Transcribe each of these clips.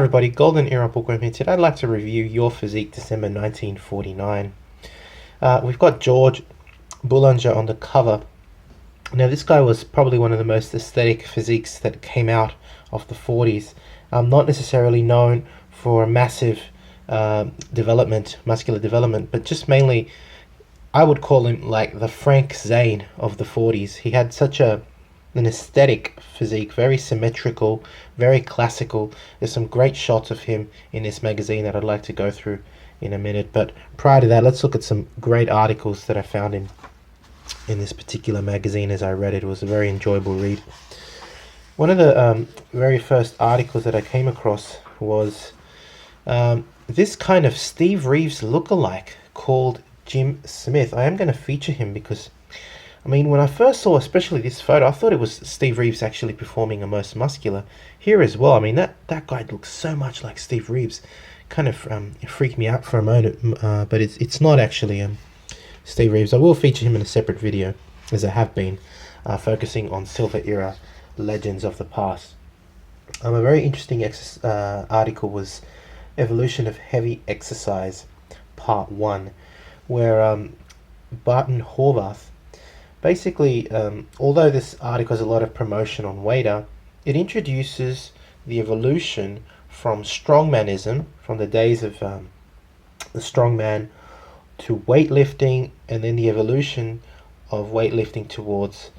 Everybody, Golden Era Bookworm here. Today I'd like to review Your Physique December 1949. We've got George Boulanger on the cover. Now this guy was probably one of the most aesthetic physiques that came out of the 40s. Not necessarily known for a massive muscular development, but just mainly I would call him like the Frank Zane of the 40s. He had such an aesthetic physique, very symmetrical, very classical. There's some great shots of him in this magazine that I'd like to go through in a minute. But prior to that, let's look at some great articles that I found in this particular magazine as I read it. It was a very enjoyable read. One of the very first articles that I came across was this kind of Steve Reeves look-a-like called Jim Smith. I am going to feature him because, I mean, when I first saw especially this photo, I thought it was Steve Reeves actually performing a most muscular here as well. I mean, that guy looks so much like Steve Reeves. Kind of it freaked me out for a moment, but it's not actually Steve Reeves. I will feature him in a separate video, as I have been, focusing on Silver Era legends of the past. A very interesting article was Evolution of Heavy Exercise, Part 1, where Barton Horvath, basically, although this article has a lot of promotion on Wader, it introduces the evolution from strongmanism, from the days of the strongman, to weightlifting, and then the evolution of weightlifting towards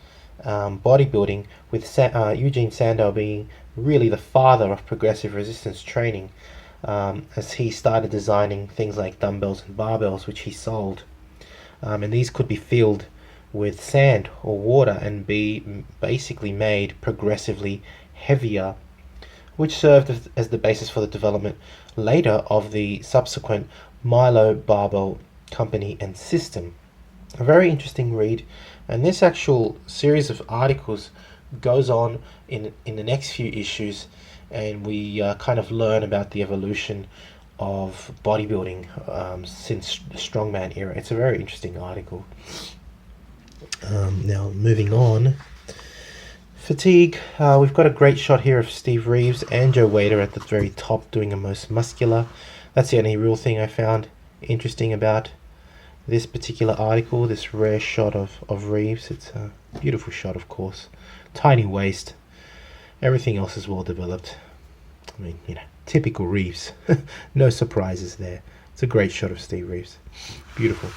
bodybuilding, with Eugene Sandow being really the father of progressive resistance training, as he started designing things like dumbbells and barbells, which he sold. And these could be filled with sand or water and be basically made progressively heavier, which served as the basis for the development later of the subsequent Milo Barbell company and system. A very interesting read, and this actual series of articles goes on in the next few issues, and we kind of learn about the evolution of bodybuilding since the strongman era. It's a very interesting article. Now moving on, fatigue. We've got a great shot here of Steve Reeves and Joe Wader at the very top doing a most muscular. That's the only real thing I found interesting about this particular article, this rare shot of Reeves. It's a beautiful shot, of course. Tiny waist. Everything else is well developed. I mean, you know, typical Reeves. No surprises there. It's a great shot of Steve Reeves. Beautiful.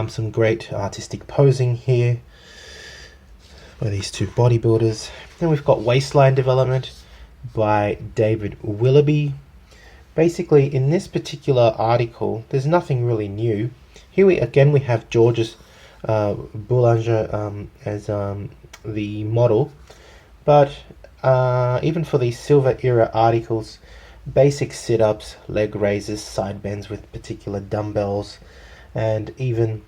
Some great artistic posing here by these two bodybuilders. Then we've got waistline development by David Willoughby. Basically, in this particular article, there's nothing really new. Here we have George's Boulanger as the model, but even for these Silver Era articles, basic sit-ups, leg raises, side bends with particular dumbbells, and even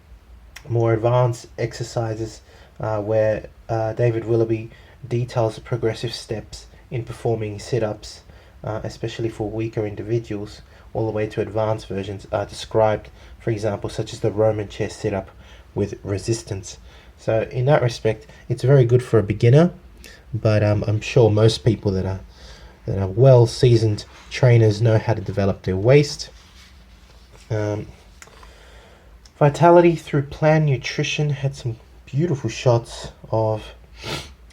more advanced exercises where David Willoughby details progressive steps in performing sit-ups, especially for weaker individuals, all the way to advanced versions are described, for example, such as the Roman chair sit-up with resistance. So in that respect, it's very good for a beginner, but I'm sure most people that are well-seasoned trainers know how to develop their waist. Vitality through planned nutrition had some beautiful shots of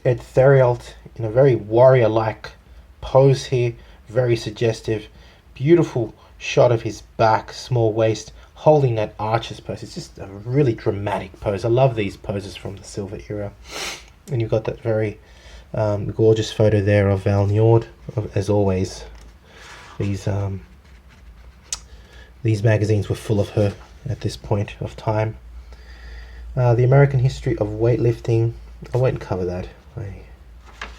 Ed Theriault in a very warrior-like pose here, very suggestive. Beautiful shot of his back, small waist, holding that arches pose. It's just a really dramatic pose. I love these poses from the Silver Era. And you've got that very gorgeous photo there of Val Njord. As always, these magazines were full of her at this point of time. The American History of Weightlifting. I won't cover that. I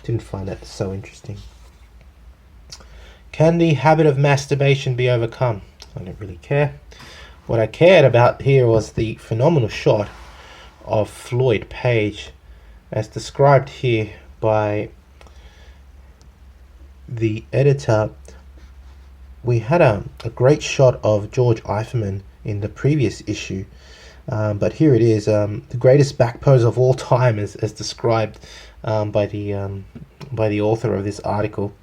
didn't find that so interesting. Can the habit of masturbation be overcome? I don't really care. What I cared about here was the phenomenal shot of Floyd Paige, as described here by the editor. We had a great shot of George Eiferman in the previous issue, but here it is, the greatest back pose of all time, as described by the author of this article.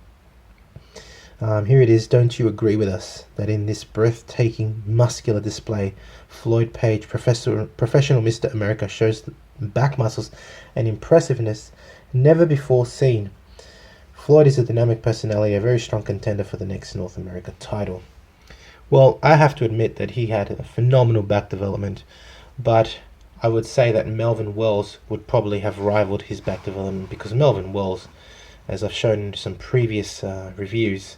Here it is. Don't you agree with us that in this breathtaking muscular display, Floyd Paige, professional Mr. America, shows the back muscles and impressiveness never before seen. Floyd is a dynamic personality, a very strong contender for the next North America title. Well, I have to admit that he had a phenomenal back development, but I would say that Melvin Wells would probably have rivaled his back development, because Melvin Wells, as I've shown in some previous reviews,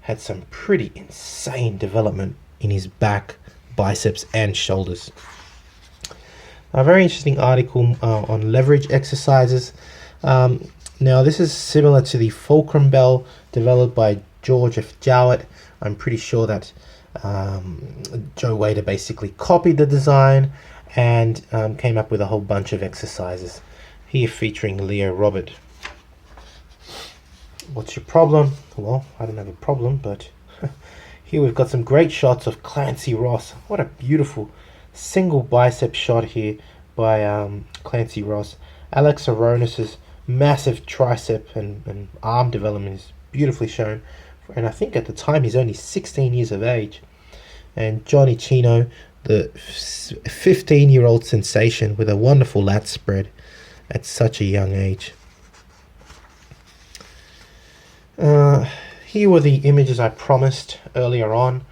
had some pretty insane development in his back, biceps and shoulders. A very interesting article on leverage exercises. Now this is similar to the fulcrum bell developed by George F. Jowett. I'm pretty sure that Joe Wader basically copied the design and came up with a whole bunch of exercises, here featuring Leo Robert. What's your problem? Well, I don't have a problem, but here we've got some great shots of Clancy Ross. What a beautiful single bicep shot here by Clancy Ross. Alex Aronis's massive tricep and arm development is beautifully shown. And I think at the time he's only 16 years of age. And Johnny Chino, the 15-year-old sensation with a wonderful lat spread at such a young age. Here were the images I promised earlier on.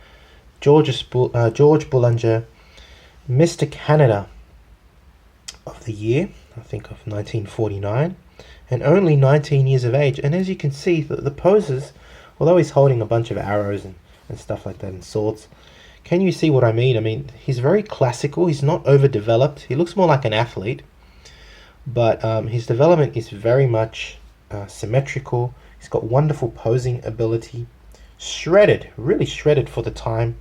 George Boulanger, Mr. Canada of the year, I think of 1949, and only 19 years of age. And as you can see, the poses, although he's holding a bunch of arrows and stuff like that and swords, can you see what I mean? I mean, he's very classical. He's not overdeveloped. He looks more like an athlete, but his development is very much symmetrical. He's got wonderful posing ability, shredded, really shredded for the time,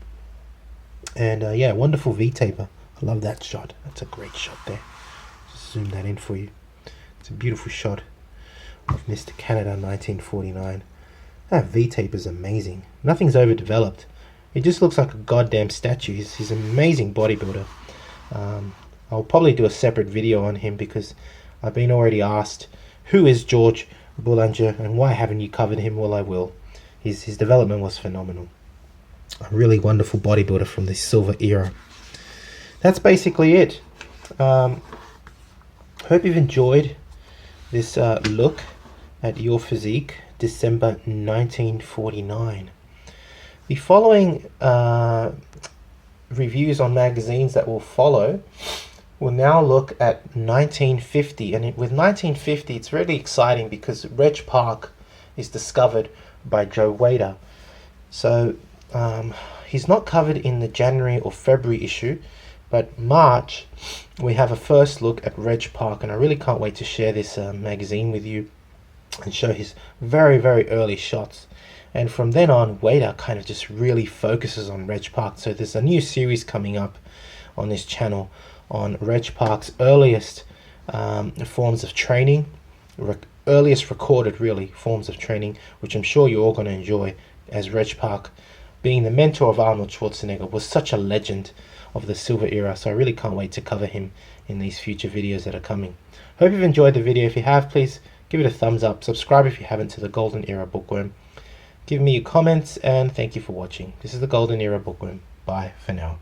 and yeah, wonderful V-taper. I love that shot. That's a great shot there. Just zoom that in for you. It's a beautiful shot of Mr. Canada 1949. That V-taper is amazing. Nothing's overdeveloped. He just looks like a goddamn statue. He's an amazing bodybuilder. I'll probably do a separate video on him, because I've been already asked, who is George Boulanger and why haven't you covered him? Well, I will. His development was phenomenal. A really wonderful bodybuilder from the silver era. That's basically it. Hope you've enjoyed this look at your physique, December 1949. The following reviews on magazines that will follow will now look at 1950. And with 1950, it's really exciting because Reg Park is discovered by Joe Wader. So he's not covered in the January or February issue, but March we have a first look at Reg Park, and I really can't wait to share this magazine with you and show his very, very early shots. And from then on, Wader kind of just really focuses on Reg Park. So there's a new series coming up on this channel on Reg Park's earliest forms of training, earliest recorded really forms of training, which I'm sure you're all going to enjoy, as Reg Park, being the mentor of Arnold Schwarzenegger, was such a legend of the silver era. So I really can't wait to cover him in these future videos that are coming. Hope you've enjoyed the video. If you have, please give it a thumbs up. Subscribe if you haven't to the Golden Era Bookworm. Give me your comments, and thank you for watching. This is the Golden Era Bookworm. Bye for now.